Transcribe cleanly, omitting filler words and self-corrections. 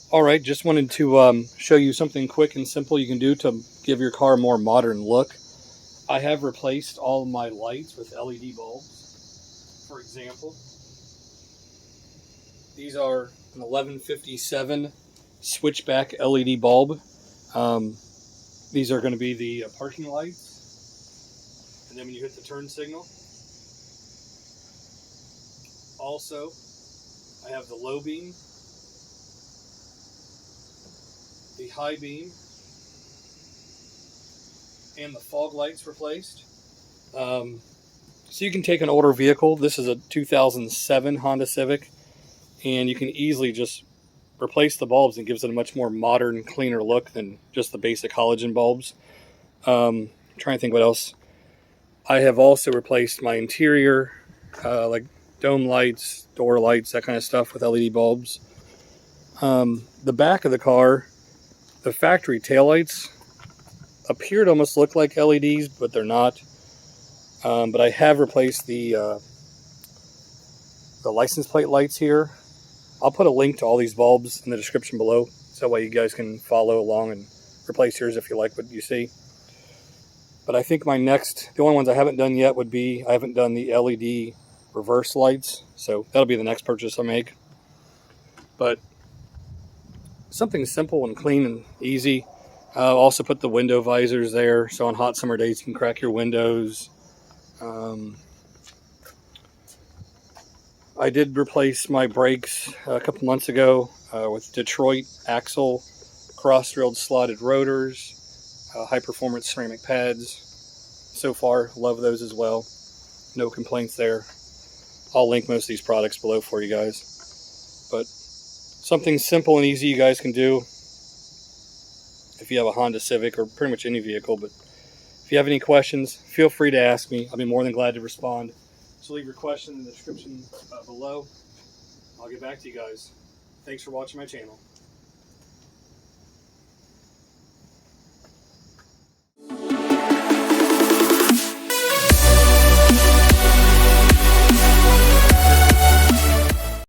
Alright, just wanted to show you something quick and simple you can do to give your car a more modern look. I have replaced all of my lights with LED bulbs. For example, these are an 1157 switchback LED bulb. These are going to be the parking lights, and then when you hit the turn signal. Also, I have the low beam, the high beam, and the fog lights replaced. So you can take an older vehicle. This is a 2007 Honda Civic, and you can easily just replace the bulbs and gives it a much more modern, cleaner look than just the basic halogen bulbs. I'm trying to think what else. I have also replaced my interior, like dome lights, door lights, that kind of stuff with LED bulbs. The back of the car, the factory taillights appear to almost look like LEDs, but they're not. But I have replaced the license plate lights here. I'll put a link to all these bulbs in the description below, so that way you guys can follow along and replace yours if you like what you see. But I think the only ones I haven't done yet would be, I haven't done the LED reverse lights, so that'll be the next purchase I make. But something simple and clean and easy. I'll also put the window visors there, so on hot summer days you can crack your windows. I did replace my brakes a couple months ago with Detroit axle cross-drilled slotted rotors, high-performance ceramic pads. So far, love those as well. No complaints there. I'll link most of these products below for you guys. But something simple and easy you guys can do if you have a Honda Civic or pretty much any vehicle. But if you have any questions, feel free to ask me. I'll be more than glad to respond. So leave your question in the description below. I'll get back to you guys. Thanks for watching my channel.